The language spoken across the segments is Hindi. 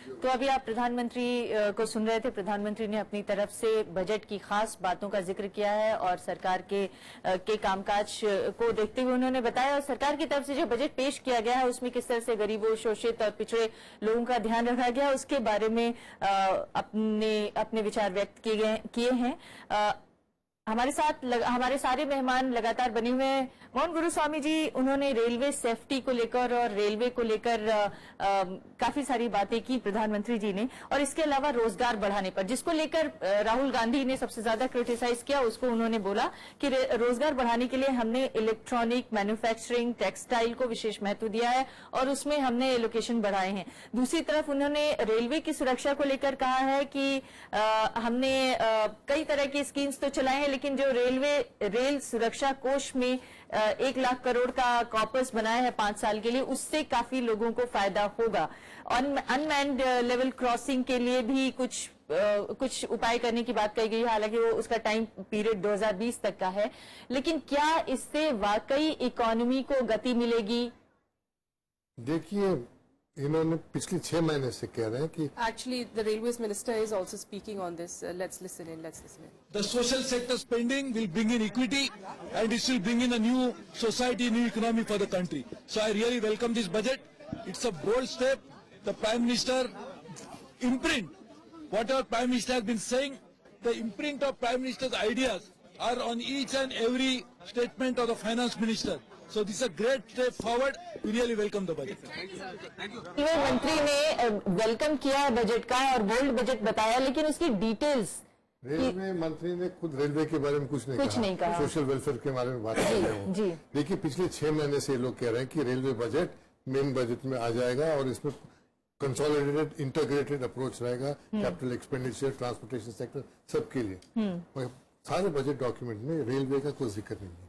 तो अभी आप प्रधानमंत्री को सुन रहे थे। प्रधानमंत्री ने अपनी तरफ से बजट की खास बातों का जिक्र किया है और सरकार के कामकाज को देखते हुए उन्होंने बताया, और सरकार की तरफ से जो बजट पेश किया गया है उसमें किस तरह से गरीबों, शोषित और पिछड़े लोगों का ध्यान रखा गया, उसके बारे में अपने विचार व्यक्त किए हैं। हमारे सारे मेहमान लगातार बने हुए हैं। मोहन गुरुस्वामी जी, उन्होंने रेलवे सेफ्टी को लेकर और रेलवे को लेकर काफी सारी बातें की प्रधानमंत्री जी ने, और इसके अलावा रोजगार बढ़ाने पर, जिसको लेकर राहुल गांधी ने सबसे ज्यादा क्रिटिसाइज किया, उसको उन्होंने बोला कि रोजगार बढ़ाने के लिए हमने इलेक्ट्रॉनिक, मैन्युफैक्चरिंग, टेक्सटाइल को विशेष महत्व दिया है और उसमें हमने एलोकेशन बढ़ाए हैं। दूसरी तरफ उन्होंने रेलवे की सुरक्षा को लेकर कहा है कि हमने कई तरह की स्कीम्स तो चलाए हैं, लेकिन जो रेल सुरक्षा कोष में 1 लाख करोड़ का कॉर्पस बनाया है 5 साल के लिए, उससे काफी लोगों को फायदा होगा। अनमैन्ड लेवल क्रॉसिंग के लिए भी कुछ उपाय करने की बात कही गई है, हालांकि वो उसका टाइम पीरियड 2020 तक का है, लेकिन क्या इससे वाकई इकोनॉमी को गति मिलेगी? देखिए, इन्होंने पिछले 6 महीने से कह रहे हैं कि actually the railways minister is also speaking on this. Let's listen in. The social sector spending will bring in equity and it will bring in a new society, new economy for the country. So I really welcome this budget. It's a bold step. The Prime Minister imprint, whatever Prime Minister has been saying, the imprint of Prime Minister's ideas are on each and every statement of the Finance Minister. So this is a great step forward. We really welcome the budget. Railway मंत्री ने वेलकम किया है बजट का और बोल्ड बजट बताया, लेकिन उसकी डिटेल्स रेलवे मंत्री ने खुद रेलवे के बारे में कुछ नहीं कहा। सोशल वेलफेयर के बारे में बात कर रहे हैं। देखिए, पिछले 6 महीने से ये लोग कह रहे हैं कि रेलवे बजट मेन बजट में आ जाएगा और इसमें कंसोलिडेटेड इंटीग्रेटेड अप्रोच रहेगा, कैपिटल एक्सपेंडिचर, ट्रांसपोर्टेशन सेक्टर, सबके लिए। सारे बजट डॉक्यूमेंट में रेलवे का कोई जिक्र नहीं है।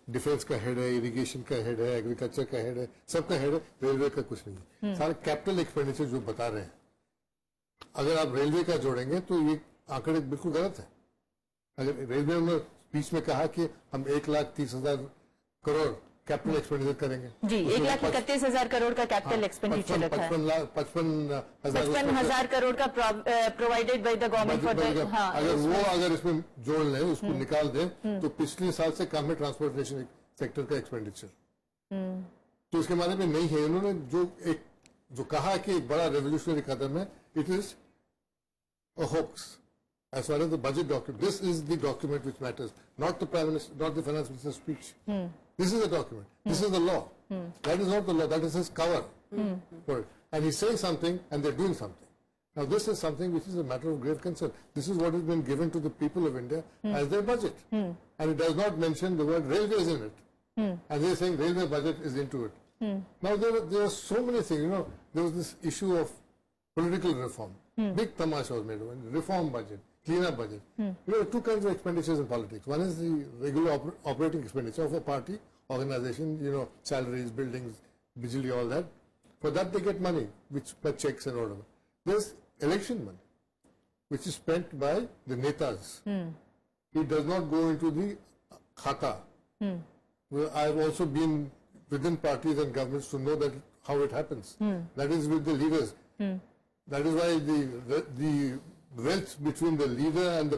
डिफेंस का हेड है, इरिगेशन का हेड है, एग्रीकल्चर का हेड है, सबका हेड है, रेलवे का कुछ नहीं है। सारे कैपिटल एक्सपेंडिचर जो बता रहे हैं, अगर आप रेलवे का जोड़ेंगे तो ये आंकड़े बिल्कुल गलत है। अगर रेलवे ने बीच में कहा कि हम 1,30,000 करोड़ कैपिटल एक्सपेंडिचर करेंगे, जी 1,31,000 करोड़ का कैपिटल एक्सपेंडिचर रखा है। 55,000 करोड़ का provided by the government for the, अगर इसमें जोड़ लें, उसको निकाल दें, तो पिछले साल से कम है ट्रांसपोर्टेशन सेक्टर का एक्सपेंडिचर। तो इसके माने में नहीं है। इन्होंने जो कहा कि एक बड़ा रेवोल्यूशनरी कदम है, it is a hoax as far as the budget document. This is the document which matters, not the Prime Minister, not the Finance Minister's speech. This is the document. This is the law. That is not the law. That is his cover for it. And he's saying something and they're doing something. Now this is something which is a matter of great concern. This is what has been given to the people of India as their budget. And it does not mention the word railways in it. And they're saying railway budget is into it. Now there are so many things. You know, there was this issue of political reform. Big tamasha was made of it. Reform budget. Clean-up budget. You know, 2 kinds of expenditures in politics. One is the regular operating expenditure of a party, organization, you know, salaries, buildings, bijli, all that. For that they get money, which by checks and whatever. There's election money, which is spent by the netas. It does not go into the khata. Well, I've also been within parties and governments to know that how it happens. That is with the leaders. That is why the wealth between the leader and the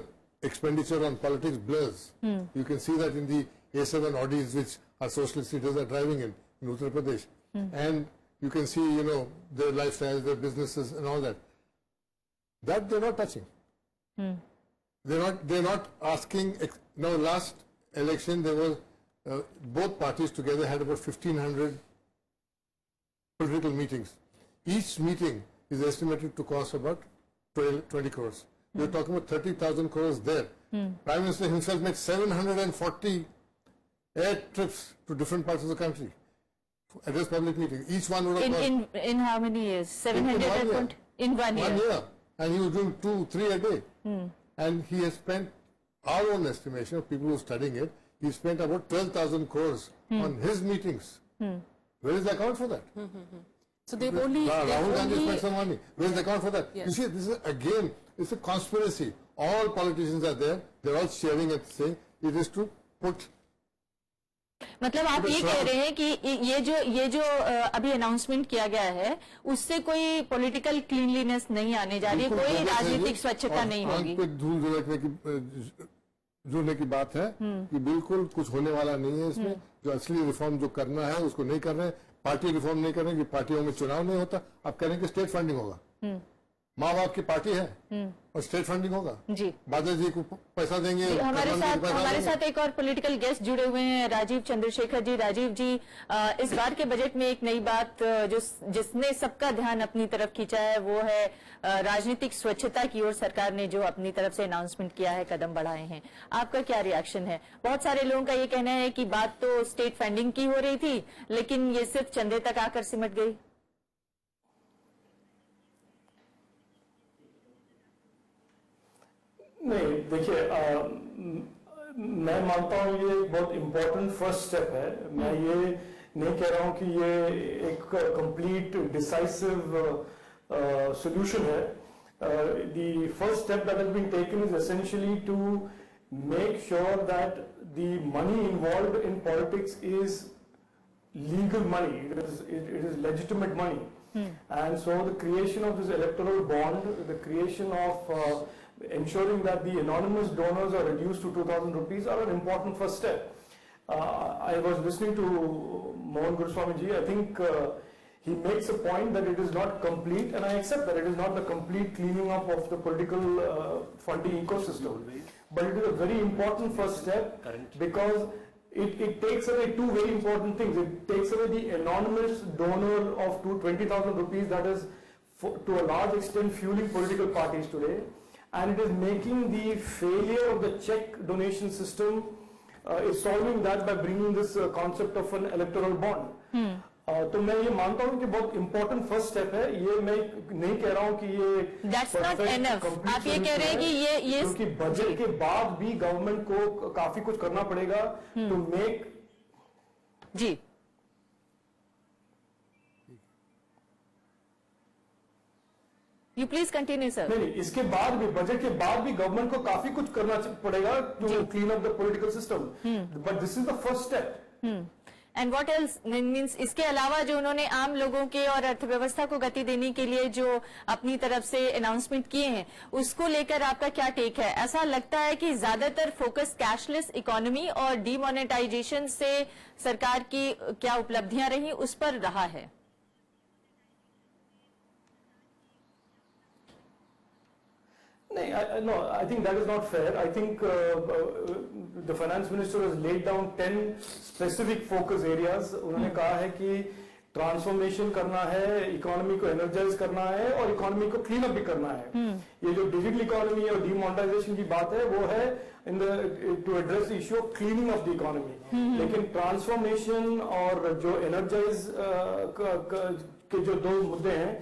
expenditure on politics blurs. You can see that in the A7 Audis which our socialist leaders are driving in Uttar Pradesh. And you can see, you know, their lifestyles, their businesses and all that. That they're not touching. They're not asking. Now, last election there was, both parties together had about 1,500 political meetings. Each meeting is estimated to cost about 20 crores. We're talking about 30,000 crores there. Prime Minister himself made 740 air trips to different parts of the country at this public meeting. Each one would have cost... In how many years? 700 in 1 year. 1 year. And he was doing 2, 3 a day. And he has spent, our own estimation of people who are studying it, he spent about 12,000 crores on his meetings. Where is the account for that? So they've only... Rahul Gandhi spent some money. Where is the account for that? Yes. You see, this is again, it's a conspiracy. All politicians are there. They're all sharing and saying it is to put मतलब आप ये कह रहे हैं कि ये जो अभी अनाउंसमेंट किया गया है उससे कोई पॉलिटिकल क्लीनलीनेस नहीं आने जा रही है, कोई राजनीतिक स्वच्छता नहीं होगी। पे धूल जुड़ने की बात है कि बिल्कुल कुछ होने वाला नहीं है इसमें। जो असली रिफॉर्म जो करना है उसको नहीं कर रहे हैं, पार्टी रिफॉर्म नहीं कर रहे हैं कि पार्टियों में चुनाव नहीं होता। आप कह रहे हैं कि स्टेट फंडिंग होगा, माँ बाप की पार्टी है और स्टेट फंडिंग होगा जी। बादल जी को पैसा देंगे, हमारे साथ एक और पॉलिटिकल गेस्ट जुड़े हुए हैं, राजीव चंद्रशेखर जी। राजीव जी, इस बार के बजट में एक नई बात जिसने सबका ध्यान अपनी तरफ खींचा है वो है राजनीतिक स्वच्छता की ओर सरकार ने जो अपनी तरफ से अनाउंसमेंट किया है, कदम बढ़ाए हैं। आपका क्या रिएक्शन है? बहुत सारे लोगों का ये कहना है कि बात तो स्टेट फंडिंग की हो रही थी लेकिन ये सिर्फ चंदे तक आकर सिमट गई। नहीं, देखिए, मैं मानता हूँ ये एक बहुत इम्पोर्टेंट फर्स्ट स्टेप है। मैं ये नहीं कह रहा हूँ कि ये एक कंप्लीट डिसाइसिव solution है। The first step that has been taken is essentially to make sure that the money involved in politics is legal money. It is legitimate money. And so the creation of this electoral bond, the creation of ensuring that the anonymous donors are reduced to 2,000 rupees are an important first step. I was listening to Mohan Guruswami ji. I think he makes a point that it is not complete, and I accept that it is not the complete cleaning up of the political funding ecosystem. But it is a very important first step because it takes away two very important things. It takes away the anonymous donor of 20,000 rupees that is to a large extent fueling political parties today, and it is making the failure of the check donation system is solving that by bringing this concept of an electoral bond. तो मैं ये मानता हूँ कि बहुत इम्पोर्टेंट फर्स्ट स्टेप है। ये मैं नहीं कह रहा हूँ कि ये That's not enough. आप ये कह रहे हैं कि ये क्योंकि बजट के बाद भी गवर्नमेंट को काफी कुछ करना पड़ेगा टू मेक जी। You please continue sir. नहीं, इसके बाद भी बजट के बाद भी गवर्नमेंट को काफी कुछ करना पड़ेगा to clean up the political system, but this is the first step. And what else means, इसके अलावा जो उन्होंने आम लोगों के और अर्थव्यवस्था को गति देने के लिए जो अपनी तरफ से अनाउंसमेंट किए हैं उसको लेकर आपका क्या टेक है? ऐसा लगता है कि ज्यादातर फोकस कैशलेस इकोनॉमी और डीमोनेटाइजेशन से सरकार की क्या उपलब्धियां रही उस पर रहा है? No, I think that is not fair. I think the finance minister has laid down 10 specific focus areas. उन्होंने कहा है कि ट्रांसफॉर्मेशन करना है, इकोनॉमी को एनर्जाइज करना है और इकोनॉमी को क्लीन अप भी करना है। ये जो डिजिटल इकोनॉमी और डीमोनेटाइजेशन की बात है वो है to address the issue of cleaning of the economy. लेकिन ट्रांसफॉर्मेशन और जो एनर्जाइज के जो दो मुद्दे हैं,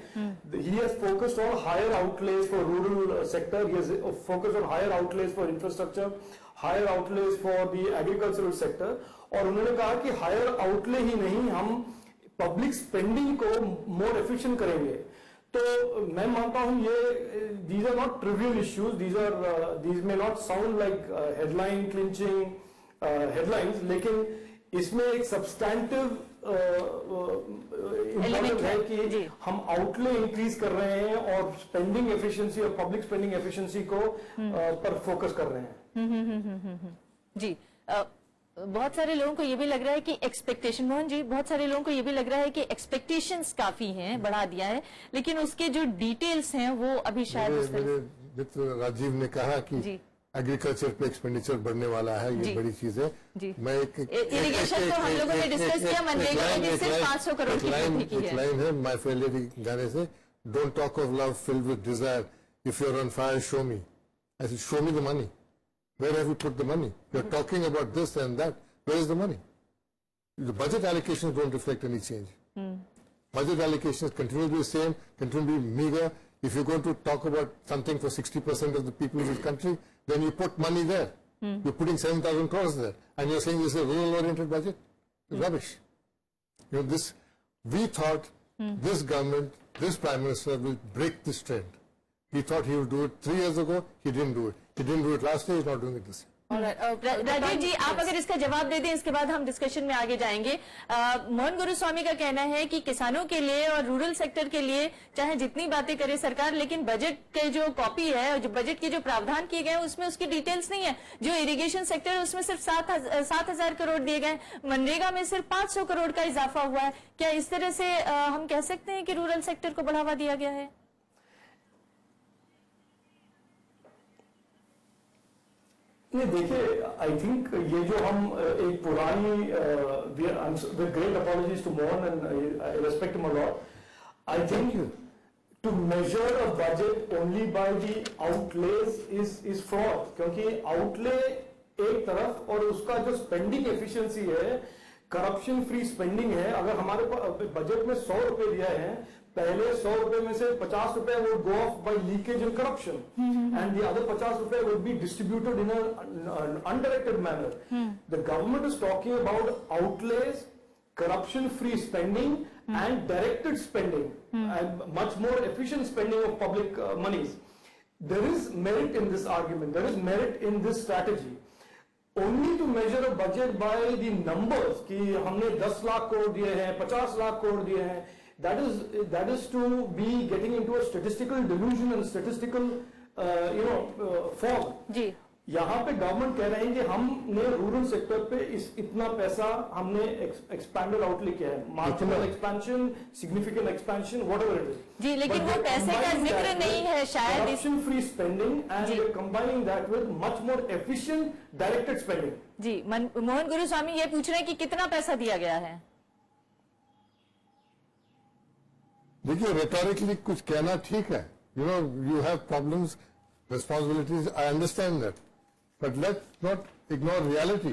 he has focused on higher outlays for rural sector, he has focused on higher outlays for infrastructure, higher outlays for the agricultural sector, और उन्होंने कहा कि higher outlay ही नहीं, हम public spending को more efficient करेंगे। तो मैं मानता हूँ ये these are not trivial issues, these may not sound like headline clinching headlines, लेकिन इसमें एक substantive इम्पोर्टेंट है कि हम आउटले इंक्रीज कर रहे हैं और स्पेंडिंग एफिशिएंसी और पब्लिक स्पेंडिंग एफिशिएंसी को पर फोकस कर रहे हैं। जी, बहुत सारे लोगों को ये भी लग रहा है कि एक्सपेक्टेशन, मोहन जी, बहुत सारे लोगों को ये भी लग रहा है कि एक्सपेक्टेशंस काफी हैं, बढ़ा दिया है, लेकिन उसके जो डिटेल्स हैं वो अभी शायद मेरे मित्र राजीव ने कहा कि एग्रीकल्चर पे एक्सपेंडिचर बढ़ने वाला है, ये बड़ी चीज है। मैं इरिगेशन तो हम लोगों ने डिस्कस किया, मनरेगा में सिर्फ 500 करोड़ की वृद्धि की है। लाइन है माय फेयर लेडी गाने से, don't talk of love filled with desire, if you are on fire show me. I said show me the money, where have you put the money? You are talking about this and that, where is the money? The budget allocations don't reflect any change. Budget allocations continue to be the same, continue to be meager. If you're going to talk about something for 60% of the people in this country, then you put money there. You're putting 7,000 crores there, and you're saying this is a rural-oriented budget. It's rubbish. You know, we thought this government, this Prime Minister will break this trend. He thought he would do it 3 years ago. He didn't do it. He didn't do it last year. He's not doing it this year. All right. Rajiv ji, आप अगर इसका जवाब दे दें, इसके बाद हम डिस्कशन में आगे जाएंगे। मोहन गुरुस्वामी का कहना है कि किसानों के लिए और रूरल सेक्टर के लिए चाहे जितनी बातें करे सरकार, लेकिन बजट के जो कॉपी है और जो बजट के जो प्रावधान किए गए हैं उसमें उसकी डिटेल्स नहीं है। जो इरिगेशन सेक्टर है उसमें सिर्फ 7,000 करोड़ दिए गए, मनरेगा में सिर्फ 500 करोड़ का इजाफा हुआ है। क्या इस तरह से हम कह सकते हैं कि रूरल सेक्टर को बढ़ावा दिया गया है? ये देखिए, आई थिंक ये जो हम एक पुरानी with great apologies to Mohan and I respect him a lot, I think to measure a budget only by the outlays is fraud, क्योंकि आउटले एक तरफ और उसका जो स्पेंडिंग एफिशिएंसी है, करप्शन फ्री स्पेंडिंग है। अगर हमारे बजट में 100 रुपए दिया है, पहले 100 रुपए में से 50 रुपए would go off by leakage and corruption, and the other 50 रुपए would be distributed in an undirected manner. The government is talking about outlays, corruption-free spending, and directed spending, and much more efficient spending of public monies. There is merit in this argument. There is merit in this strategy. Only to measure a budget by the numbers कि हमने 10 लाख करोड़ दिए हैं, 50 लाख करोड़ दिए हैं, that is to be getting into a statistical delusion and statistical fog. जी, यहाँ पे गवर्नमेंट कह रहे हैं कि हमने रूरल सेक्टर पे इतना पैसा हमने एक्सपैंडेड आउटले किया है, marginal expansion, significant expansion, whatever it is. जी, लेकिन वो पैसे का जिक्र नहीं है शायद। Corruption free spending and combining that with much more efficient directed spending. जी, मोहन गुरुस्वामी ये पूछ रहे हैं कि कितना पैसा दिया गया है? देखिए, रेटोरिकली कुछ कहना ठीक है, you have problems, responsibilities, I understand that, but let's not ignore reality.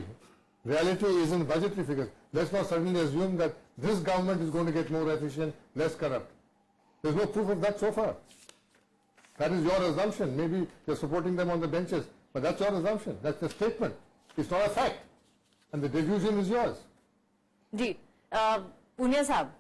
Reality isn't budgetary figures. Let's not suddenly assume that this government is going to get more efficient, less corrupt. There's no proof of that so far. That is your assumption. Maybe you're supporting them on the benches, but that's your assumption. That's the statement. It's not a fact, and the delusion is yours. जी, पुनिया साहब,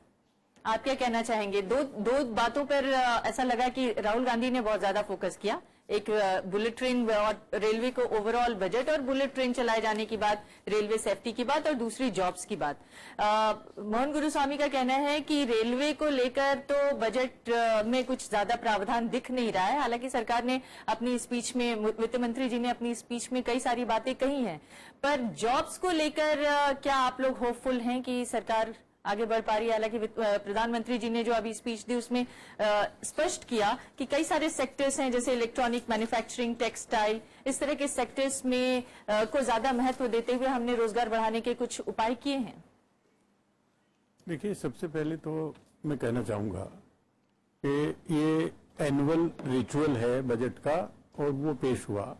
आप क्या कहना चाहेंगे? दो बातों पर ऐसा लगा कि राहुल गांधी ने बहुत ज्यादा फोकस किया। एक बुलेट ट्रेन और रेलवे को ओवरऑल बजट, और बुलेट ट्रेन चलाए जाने की बात, रेलवे सेफ्टी की बात, और दूसरी जॉब्स की बात। मोहन गुरुस्वामी का कहना है कि रेलवे को लेकर तो बजट में कुछ ज्यादा प्रावधान दिख नहीं रहा है। हालांकि सरकार ने अपनी स्पीच में, वित्त मंत्री जी ने अपनी स्पीच में कई सारी बातें कही हैं, पर जॉब्स को लेकर क्या आप लोग होपफुल हैं कि सरकार आगे बढ़ पा रही है? हालांकि प्रधानमंत्री जी ने जो अभी स्पीच दी उसमें स्पष्ट किया कि कई सारे सेक्टर्स हैं, जैसे इलेक्ट्रॉनिक, मैन्युफैक्चरिंग, टेक्सटाइल, इस तरह के सेक्टर्स में को ज्यादा महत्व देते हुए हमने रोजगार बढ़ाने के कुछ उपाय किए हैं। देखिए, सबसे पहले तो मैं कहना चाहूंगा कि ये एनुअल रिचुअल है बजट का, और वो पेश हुआ।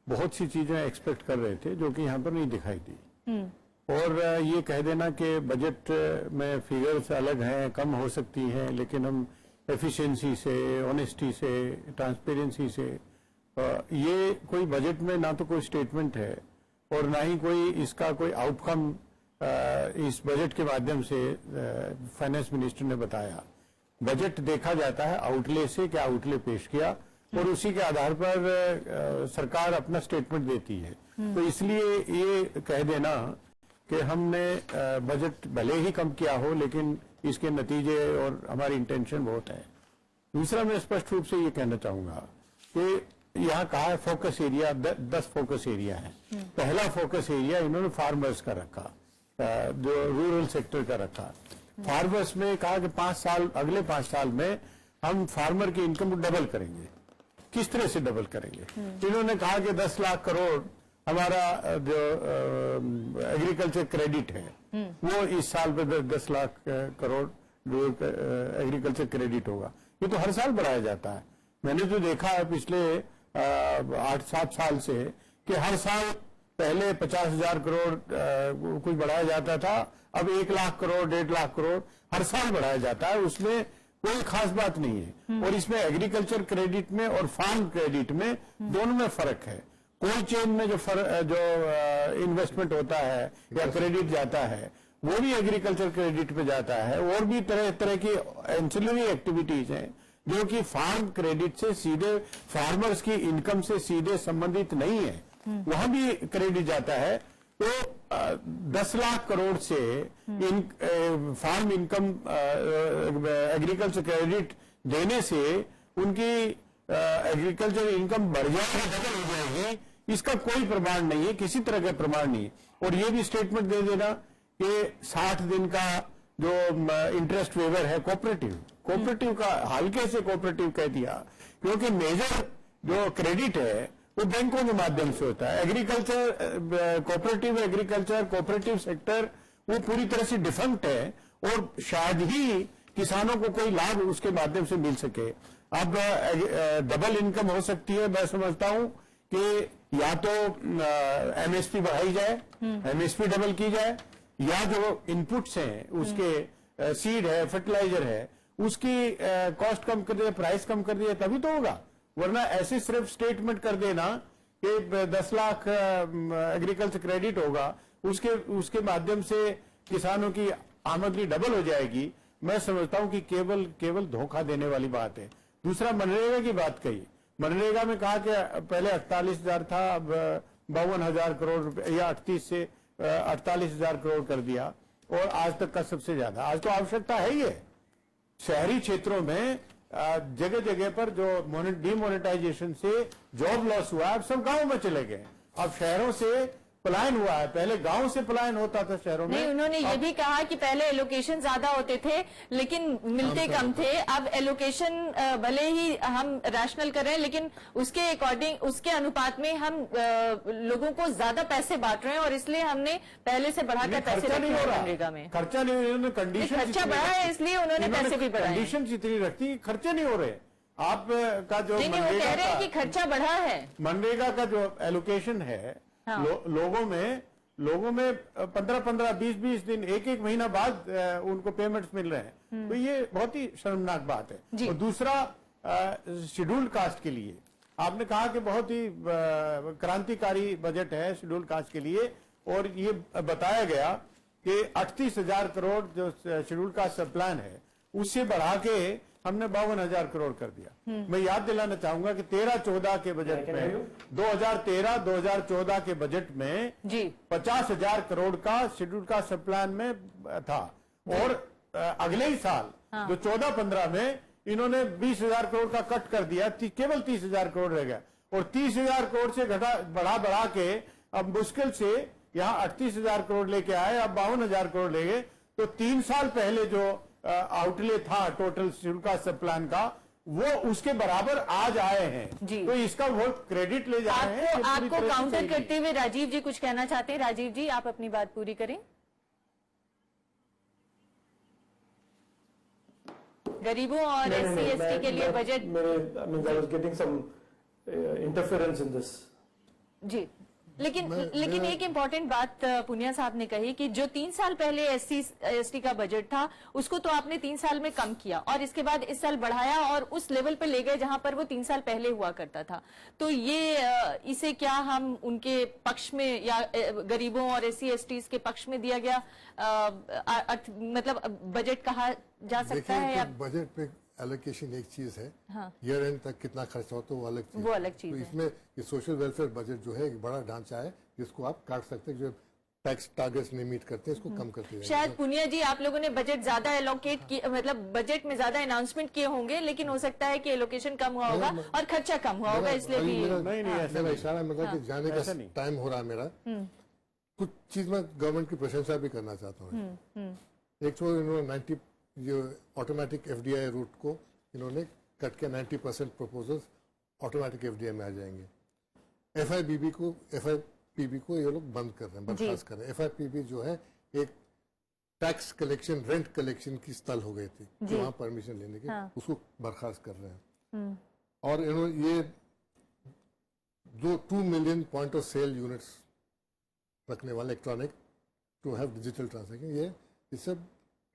बहुत सी चीजें एक्सपेक्ट कर रहे थे जो कि यहाँ पर नहीं दिखाई दी, और ये कह देना कि बजट में फिगर्स अलग हैं, कम हो सकती हैं, लेकिन हम एफिशिएंसी से, ऑनेस्टी से, ट्रांसपेरेंसी से, ये कोई बजट में ना तो कोई स्टेटमेंट है और ना ही कोई इसका कोई आउटकम इस बजट के माध्यम से फाइनेंस मिनिस्टर ने बताया। बजट देखा जाता है आउटले से, क्या आउटले पेश किया, और उसी के आधार पर सरकार अपना स्टेटमेंट देती है। तो इसलिए ये कह देना कि हमने बजट भले ही कम किया हो, लेकिन इसके नतीजे और हमारी इंटेंशन बहुत है। दूसरा, मैं स्पष्ट रूप से ये कहना चाहूंगा कि यहाँ कहा है फोकस एरिया, 10 फोकस एरिया है। पहला फोकस एरिया इन्होंने फार्मर्स का रखा, जो रूरल सेक्टर का रखा। फार्मर्स में कहा कि 5 साल, अगले 5 साल में हम फार्मर की इनकम को डबल करेंगे। किस तरह से डबल करेंगे? इन्होंने कहा कि 10 लाख करोड़ हमारा जो एग्रीकल्चर क्रेडिट है, वो इस साल पे 10 लाख करोड़ एग्रीकल्चर क्रेडिट होगा। ये तो हर साल बढ़ाया जाता है। मैंने तो देखा है पिछले 8-7 साल से कि हर साल पहले 50,000 करोड़ कुछ बढ़ाया जाता था, अब 1 लाख करोड़, 1.5 लाख करोड़ हर साल बढ़ाया जाता है। उसमें कोई खास बात नहीं है। और इसमें एग्रीकल्चर क्रेडिट में और फार्म क्रेडिट में दोनों में फर्क है। कोल्ड चेन में जो इन्वेस्टमेंट होता है या क्रेडिट जाता है, वो भी एग्रीकल्चर क्रेडिट पे जाता है। और भी तरह तरह की एंसिलरी एक्टिविटीज हैं जो कि फार्म क्रेडिट से सीधे, फार्मर्स की इनकम से सीधे संबंधित नहीं है। वहां भी क्रेडिट जाता है। तो 10 लाख करोड़ से फार्म इनकम एग्रीकल्चर क्रेडिट देने से उनकी एग्रीकल्चर इनकम बढ़ जाएगी, डबल हो जाएगी, इसका कोई प्रमाण नहीं है, किसी तरह का प्रमाण नहीं है। और ये भी स्टेटमेंट दे देना कि 60 दिन का जो इंटरेस्ट वेवर है कोऑपरेटिव का हल्के से कोऑपरेटिव कह दिया, क्योंकि मेजर जो क्रेडिट है वो बैंकों के माध्यम से होता है। एग्रीकल्चर कोऑपरेटिव सेक्टर वो पूरी तरह से डिफंक्ट है और शायद ही किसानों को कोई लाभ उसके माध्यम से मिल सके। अब डबल इनकम हो सकती है, मैं समझता हूं कि या तो एमएसपी बढ़ाई जाए, एमएसपी डबल की जाए, या जो इनपुट्स हैं उसके सीड है, फर्टिलाइजर है, उसकी कॉस्ट कम कर दिया, प्राइस कम कर दिया, तभी तो होगा। वरना ऐसे सिर्फ स्टेटमेंट कर देना कि 10 लाख एग्रीकल्चर क्रेडिट होगा, उसके माध्यम से किसानों की आमदनी डबल हो जाएगी, मैं समझता हूं कि केवल धोखा देने वाली बात है। दूसरा, मनरेगा की बात कही। मनरेगा में कहा कि पहले 48,000 था, अब 52,000 करोड़ रुपए या 38 से 48,000 करोड़ कर दिया, और आज तक का सबसे ज्यादा। आज तो आवश्यकता है ही है। शहरी क्षेत्रों में जगह जगह पर जो डिमोनेटाइजेशन से जॉब लॉस हुआ है, अब सब गांव में चले गए। अब शहरों से पलायन हुआ है, पहले गांव से पलायन होता था शहरों में। नहीं, उन्होंने ये भी कहा कि पहले एलोकेशन ज्यादा होते थे लेकिन मिलते कम थे। अब एलोकेशन भले ही हम रैशनल कर रहे हैं, लेकिन उसके अकॉर्डिंग, उसके अनुपात में हम लोगों को ज्यादा पैसे बांट रहे हैं, और इसलिए हमने पहले से बढ़ाकर पैसे रखे हैं मनरेगा में। खर्चा नहीं हो रहा, कंडीशन खर्चा बढ़ा है, इसलिए उन्होंने पैसे भी बढ़ाए। कंडीशन जितनी रखती, खर्चे नहीं हो रहे। आपका जो नहीं, वो कह रहे हैं कि खर्चा बढ़ा है। मनरेगा का जो एलोकेशन है, हाँ। लोगों में 15-15, 20-20 दिन, एक महीना बाद उनको पेमेंट्स मिल रहे हैं। तो ये बहुत ही शर्मनाक बात है। और दूसरा, शेड्यूल्ड कास्ट के लिए आपने कहा कि बहुत ही क्रांतिकारी बजट है शेड्यूल्ड कास्ट के लिए, और ये बताया गया कि 38,000 करोड़ जो शेड्यूल्ड कास्ट सब प्लान है, उससे बढ़ा के हमने 52,000 करोड़ कर दिया। मैं याद दिलाना चाहूंगा कि 13-14 के बजट में, 2013-2014 के बजट में 50,000 करोड़ का शेड्यूल का सब प्लान में था, और अगले ही साल जो 14-15 में इन्होंने 20,000 करोड़ का कट कर दिया, केवल 30,000 करोड़ रह गया, और 30,000 करोड़ से बढ़ा के अब मुश्किल से यहाँ 38,000 करोड़ लेके आए, अब 52,000 करोड़ ले गए। तो 3 साल पहले जो आउटले था टोटल शेड्यूल का सब प्लान का, वो उसके बराबर आज आए हैं। तो इसका वो क्रेडिट ले जा रहे हैं। आपको काउंटर करते हुए राजीव जी कुछ कहना चाहते हैं। राजीव जी, आप अपनी बात पूरी करें। गरीबों और SC/ST के लिए budget, I was getting some interference in this. जी, लेकिन एक इम्पोर्टेंट बात पुनिया साहब ने कही कि जो 3 साल पहले SC/ST का बजट था, उसको तो आपने 3 साल में कम किया, और इसके बाद इस साल बढ़ाया और उस लेवल पे ले गए जहां पर वो 3 साल पहले हुआ करता था। तो ये इसे क्या हम उनके पक्ष में या गरीबों और SC/ST के पक्ष में दिया गया मतलब बजट कहा जा सकता है? या बजट पे एलोकेशन एक चीज है, ईयर एंड तक कितना खर्चा होता है वो अलग चीज है। तो इसमें ये सोशल वेलफेयर बजट जो है एक बड़ा ढांचा है, जिसको आप काट सकते हैं। जो टैक्स टारगेट्स नहीं मीट करते हैं, इसको कम करते हैं। शायद पुनिया जी, आप लोगों ने बजट ज्यादा एलोकेट किए, मतलब बजट में ज्यादा अनाउंसमेंट किए होंगे, लेकिन हो सकता है कि एलोकेशन कम हुआ होगा और खर्चा कम हुआ होगा, इसलिए भी मेरा इशारा मतलब कि जाने का टाइम हो रहा है मेरा। कुछ चीज में गवर्नमेंट की प्रशंसा भी करना चाहता हूँ। एक तो इन्होंने 90 जो ऑटोमेटिक FDI रूट को इन्होंने कट किया, 90% प्रपोजल्स ऑटोमेटिक FDI में आ जाएंगे। FIPB को ये लोग बंद कर रहे हैं, बर्खास्त कर रहे हैं। FIPB जो है एक टैक्स कलेक्शन, रेंट कलेक्शन की स्थल हो गई थी, जो वहां परमिशन लेने की, उसको बर्खास्त कर रहे हैं। और इन्होंने ये 2 million point of sale units रखने वाले electronic to have digital transaction, ये it's a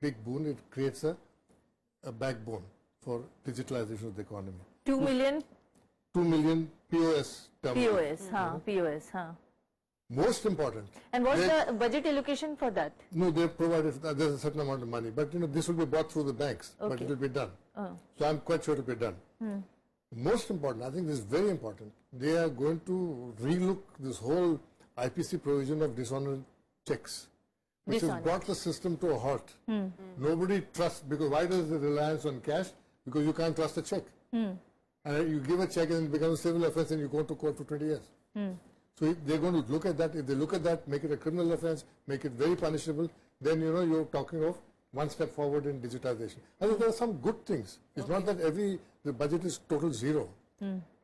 big boon. It creates a backbone for digitalization of the economy. 2 million POS terminals. POS, हाँ. Most important. And what's the budget allocation for that? No, they provided there's a certain amount of money, but this will be bought through the banks, but it will be done. So I'm quite sure it will be done. Most important, I think this is very important. They are going to relook this whole IPC provision of dishonest checks, which has Dishonest. brought the system to a halt. Nobody trusts, because why does the reliance on cash? Because you can't trust a check. And you give a check and it becomes a civil offense and you go to court for 20 years. So if they're going to look at that. If they look at that, make it a criminal offense, make it very punishable, then you're talking of one step forward in digitization. I think there are some good things. It's not that the budget is total zero.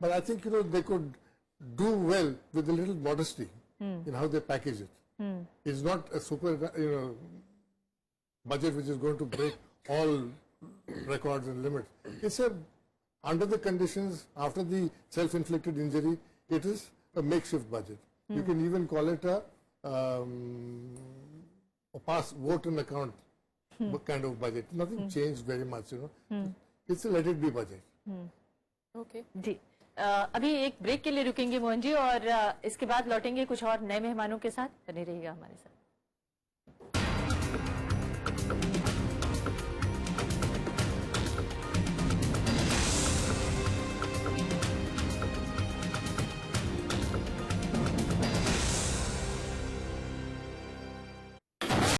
But I think, they could do well with a little modesty in how they package it. It's not a super, budget which is going to break all records and limits. It's under the conditions, after the self-inflicted injury, it is a makeshift budget. You can even call it a pass vote and account kind of budget. Nothing changed very much, It's a let it be budget. Okay. जी अभी एक ब्रेक के लिए रुकेंगे मोहन जी और इसके बाद लौटेंगे कुछ और नए मेहमानों के साथ। बने रहिएगा हमारे साथ।